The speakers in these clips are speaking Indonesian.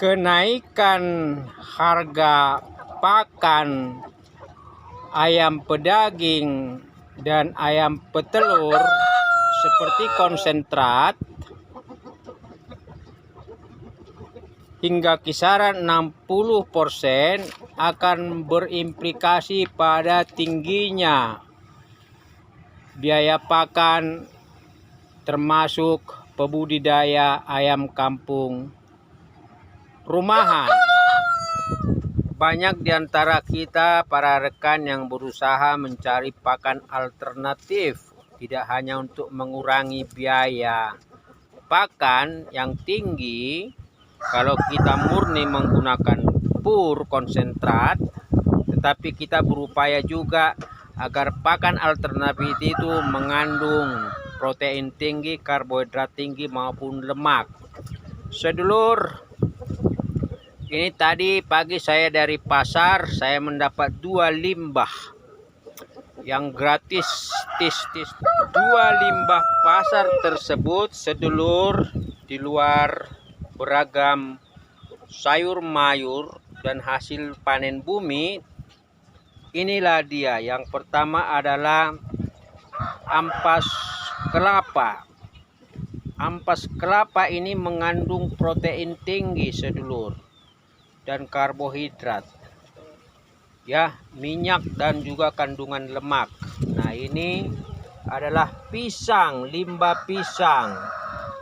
Kenaikan harga pakan ayam pedaging dan ayam petelur seperti konsentrat hingga kisaran 60% akan berimplikasi pada tingginya biaya pakan termasuk pembudidaya ayam kampung rumahan. Banyak di antara kita para rekan yang berusaha mencari pakan alternatif, tidak hanya untuk mengurangi biaya pakan yang tinggi kalau kita murni menggunakan pur konsentrat, tetapi kita berupaya juga agar pakan alternatif itu mengandung protein tinggi, karbohidrat tinggi maupun lemak. Sedulur, ini tadi pagi saya dari pasar, saya mendapat 2 limbah yang gratis. Dua limbah pasar tersebut, sedulur, di luar beragam sayur mayur dan hasil panen bumi. Inilah dia. Yang pertama adalah ampas kelapa. Ampas kelapa ini mengandung protein tinggi, sedulur, dan karbohidrat, ya, minyak dan juga kandungan lemak. Nah, ini adalah pisang, limbah pisang.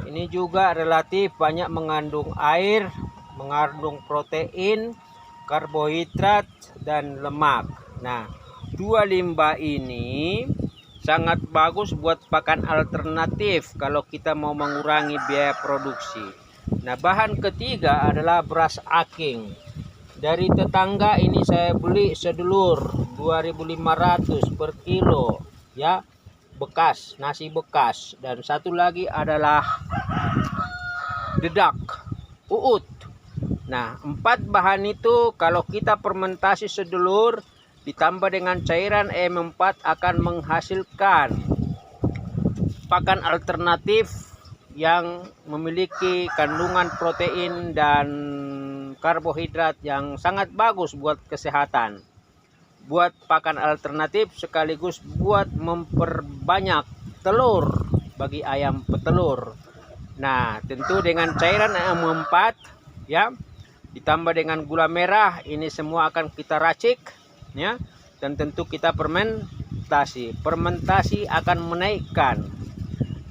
Ini juga relatif banyak mengandung air, mengandung protein, karbohidrat dan lemak. Nah, 2 limbah ini sangat bagus buat pakan alternatif kalau kita mau mengurangi biaya produksi. Nah, bahan ketiga adalah beras aking. Dari tetangga ini saya beli, sedulur, 2.500 per kilo, ya, bekas, nasi bekas. Dan satu lagi adalah dedak, uut. Nah, 4 bahan itu kalau kita fermentasi, sedulur, ditambah dengan cairan EM4 akan menghasilkan pakan alternatif yang memiliki kandungan protein dan karbohidrat yang sangat bagus buat kesehatan, buat pakan alternatif sekaligus buat memperbanyak telur bagi ayam petelur. Nah, tentu dengan cairan EM4, ya, ditambah dengan gula merah, ini semua akan kita racik, ya, dan tentu kita fermentasi. Fermentasi akan menaikkan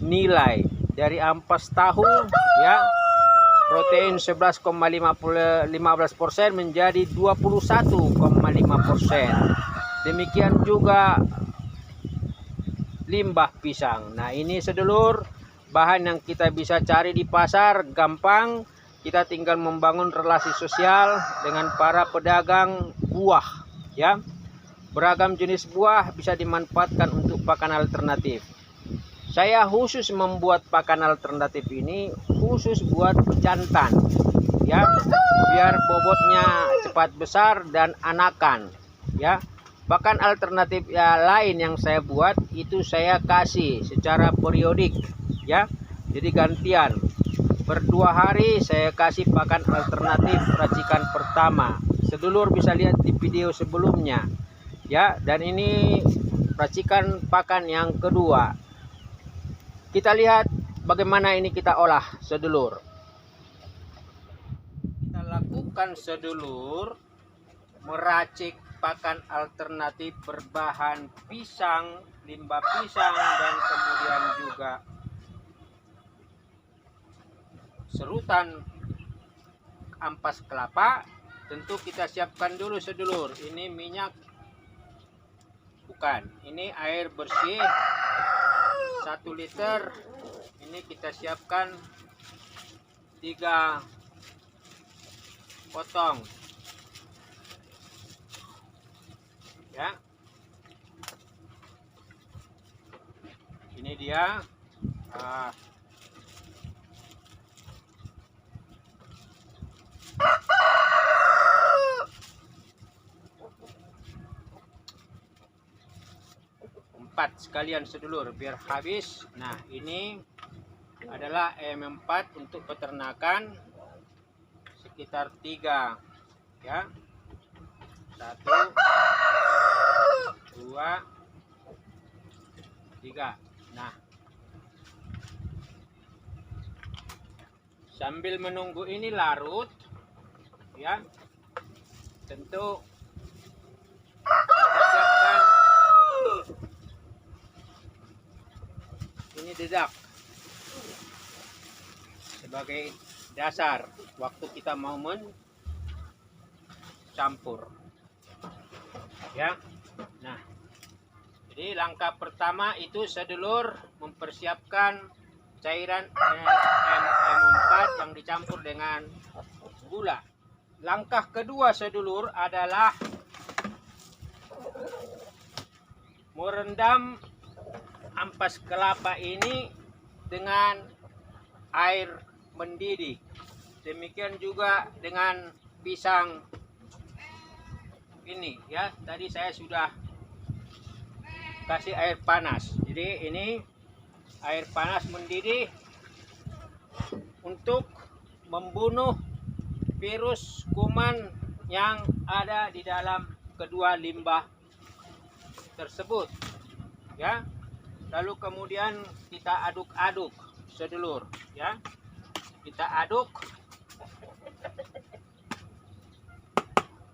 nilai dari ampas tahu, ya, protein 11,15% menjadi 21,5%. Demikian juga limbah pisang. Nah, ini, sedulur, bahan yang kita bisa cari di pasar gampang. Kita tinggal membangun relasi sosial dengan para pedagang buah, ya. Beragam jenis buah bisa dimanfaatkan untuk pakan alternatif. Saya khusus membuat pakan alternatif ini khusus buat jantan, ya, biar bobotnya cepat besar dan anakan, ya. Pakan alternatif lain yang saya buat itu saya kasih secara periodik, ya, jadi gantian. Per 2 hari saya kasih pakan alternatif racikan pertama. Sedulur bisa lihat di video sebelumnya, ya. Dan ini racikan pakan yang kedua. Kita lihat bagaimana ini kita olah, sedulur. Kita lakukan, sedulur, meracik pakan alternatif berbahan pisang, limbah pisang, dan kemudian juga serutan ampas kelapa. Tentu kita siapkan dulu, sedulur. Ini minyak, bukan, ini air bersih 1 liter. Ini kita siapkan 3 potong, ya. Ini dia. Sekalian, sedulur, biar habis. Nah, ini adalah EM4 untuk peternakan sekitar 3 ya. 1 2 3. Nah, sambil menunggu ini larut ya, tentu kita siapkan ini dedak sebagai dasar waktu kita mau mencampur ya. Nah, jadi langkah pertama itu sedulur mempersiapkan cairan M4 yang dicampur dengan gula. Langkah kedua sedulur adalah merendam ampas kelapa ini dengan air mendidih. Demikian juga dengan pisang ini ya. Tadi saya sudah kasih air panas. Jadi ini air panas mendidih untuk membunuh virus kuman yang ada di dalam kedua limbah tersebut ya. Lalu kemudian kita aduk-aduk sedulur ya. Kita aduk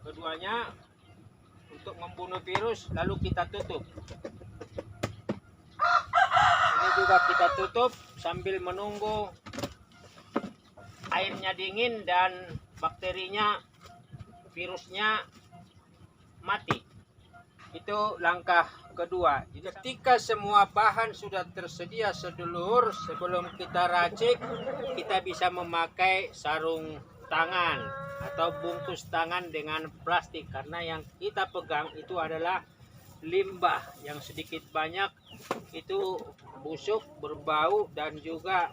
keduanya untuk membunuh virus, lalu kita tutup. Ini juga kita tutup sambil menunggu airnya dingin dan bakterinya, virusnya mati. Itu langkah kedua. Jadi ketika semua bahan sudah tersedia sedulur, sebelum kita racik, kita bisa memakai sarung tangan atau bungkus tangan dengan plastik, karena yang kita pegang itu adalah limbah yang sedikit banyak itu busuk, berbau, dan juga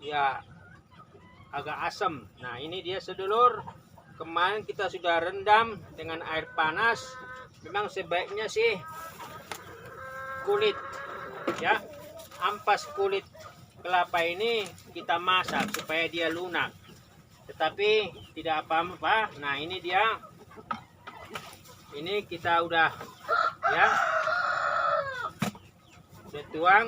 ya agak asam. Nah, ini dia sedulur. Kemarin kita sudah rendam dengan air panas. Memang sebaiknya sih kulit ya, ampas kulit kelapa ini kita masak supaya dia lunak. Tetapi tidak apa-apa. Nah, ini dia. Ini kita udah ya. Udah tuang.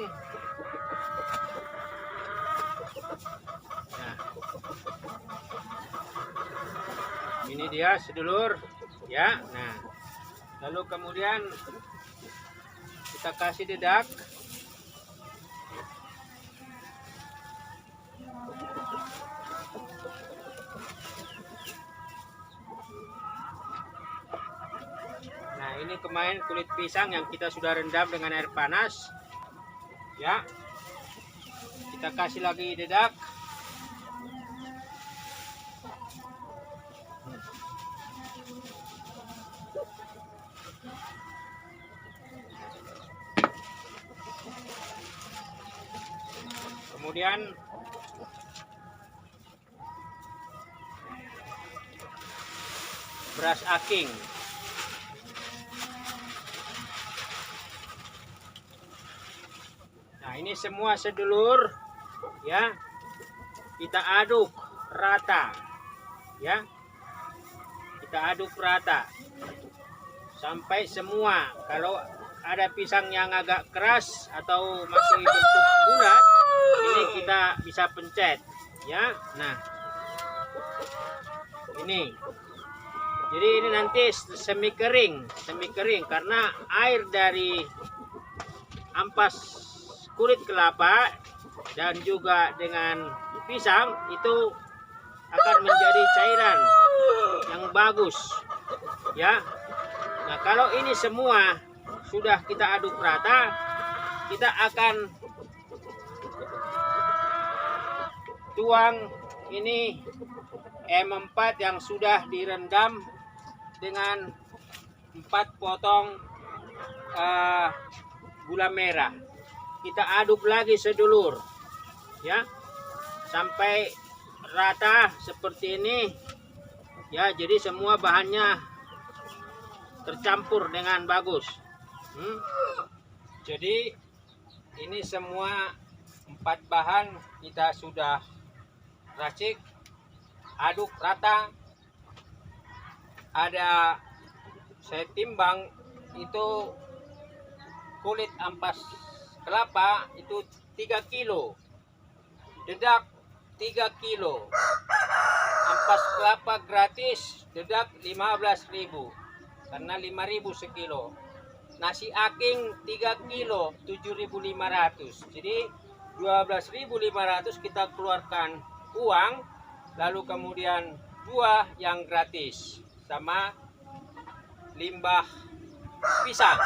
Nah, ini dia sedulur ya. Nah, lalu kemudian kita kasih dedak. Nah, ini kemarin kulit pisang yang kita sudah rendam dengan air panas ya. Kita kasih lagi dedak. Kemudian beras aking. Nah, ini semua sedulur ya, kita aduk rata ya. Kita aduk rata sampai semua. Kalau ada pisang yang agak keras atau masih bentuk bulat, ini kita bisa pencet ya. Nah, ini jadi ini nanti semi kering karena air dari ampas kulit kelapa dan juga dengan pisang itu akan menjadi cairan yang bagus ya. Nah, kalau ini semua sudah kita aduk rata, kita akan tuang ini M4 yang sudah direndam dengan 4 potong gula merah. Kita aduk lagi sedulur ya, sampai rata seperti ini ya. Jadi semua bahannya tercampur dengan bagus. Jadi ini semua 4 bahan kita sudah racik aduk rata. Ada saya timbang itu kulit ampas kelapa itu 3 kilo, dedak 3 kilo, ampas kelapa gratis dedak 15.000 karena 5.000 sekilo. Nasi aking 3 kilo 7.500, jadi 12.500 kita keluarkan uang, lalu kemudian buah yang gratis sama limbah pisang.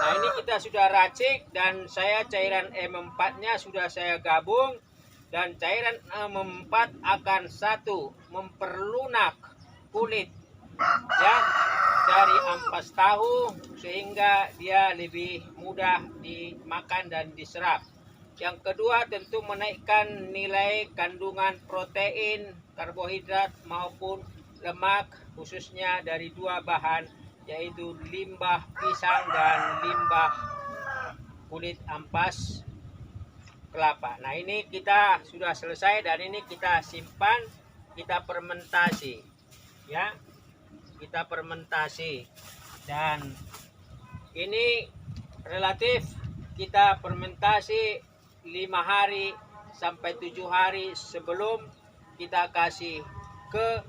Nah, ini kita sudah racik dan saya cairan M4-nya sudah saya gabung, dan cairan M4 akan satu memperlunak kulit ya dari ampas tahu sehingga dia lebih mudah dimakan dan diserap. Yang kedua tentu menaikkan nilai kandungan protein, karbohidrat maupun lemak, khususnya dari dua bahan, yaitu limbah pisang dan limbah kulit ampas kelapa. Nah, ini kita sudah selesai dan ini kita simpan, kita fermentasi ya, kita fermentasi. Dan ini relatif kita fermentasi 5 hari sampai 7 hari sebelum kita kasih ke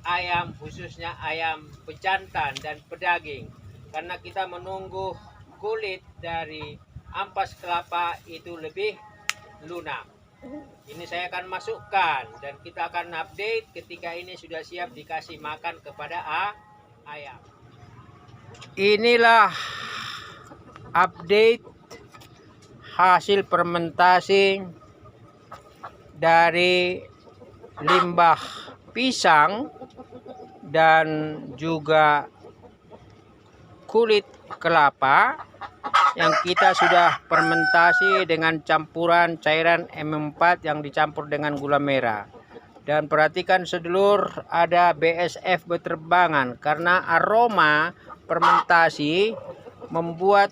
ayam, khususnya ayam pejantan dan pedaging, karena kita menunggu kulit dari ampas kelapa itu lebih lunak. Ini saya akan masukkan dan kita akan update ketika ini sudah siap dikasih makan kepada ayam. Inilah update hasil fermentasi dari limbah pisang dan juga kulit kelapa yang kita sudah fermentasi dengan campuran cairan M4 yang dicampur dengan gula merah. Dan perhatikan sedulur, ada BSF berterbangan karena aroma fermentasi membuat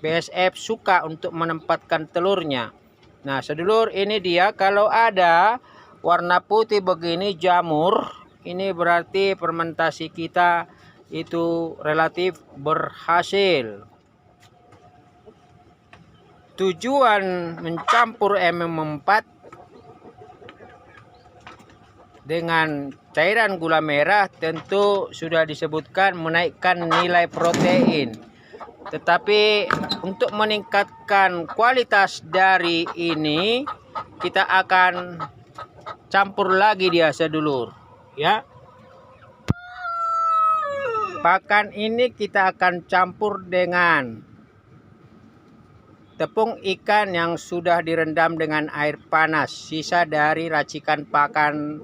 BSF suka untuk menempatkan telurnya. Nah sedulur, ini dia, kalau ada warna putih begini jamur, ini berarti fermentasi kita itu relatif berhasil. Tujuan mencampur M4 dengan cairan gula merah tentu sudah disebutkan menaikkan nilai protein. Tetapi untuk meningkatkan kualitas dari ini, kita akan campur lagi dia sedulur ya. Pakan ini kita akan campur dengan tepung ikan yang sudah direndam dengan air panas, sisa dari racikan pakan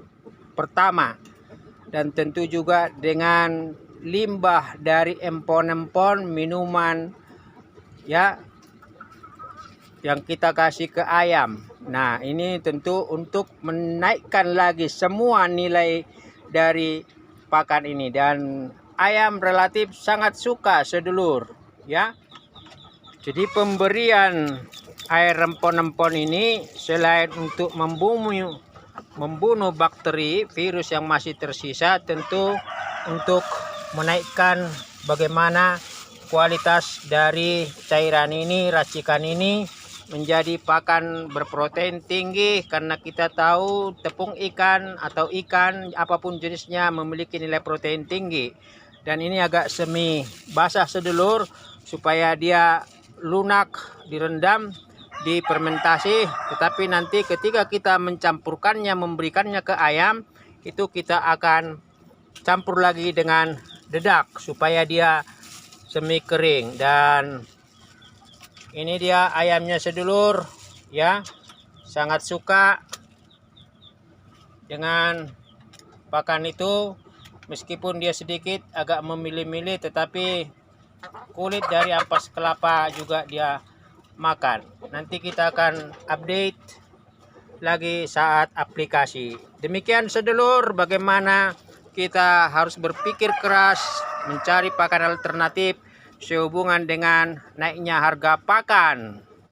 pertama, dan tentu juga dengan limbah dari empon-empon minuman ya yang kita kasih ke ayam. Nah, ini tentu untuk menaikkan lagi semua nilai dari pakan ini, dan ayam relatif sangat suka sedulur ya. Jadi pemberian air empon-empon ini selain untuk membunuh bakteri virus yang masih tersisa, tentu untuk menaikkan bagaimana kualitas dari cairan ini, racikan ini menjadi pakan berprotein tinggi, karena kita tahu tepung ikan atau ikan apapun jenisnya memiliki nilai protein tinggi. Dan ini agak semi basah sedulur supaya dia lunak, direndam, difermentasi, tetapi nanti ketika kita mencampurkannya, memberikannya ke ayam, itu kita akan campur lagi dengan dedak supaya dia semi kering. Dan ini dia ayamnya sedulur ya, sangat suka dengan pakan itu, meskipun dia sedikit agak memilih-milih, tetapi kulit dari ampas kelapa juga dia makan. Nanti kita akan update lagi saat aplikasi. Demikian sedulur, bagaimana kita harus berpikir keras mencari pakan alternatif sehubungan dengan naiknya harga pakan.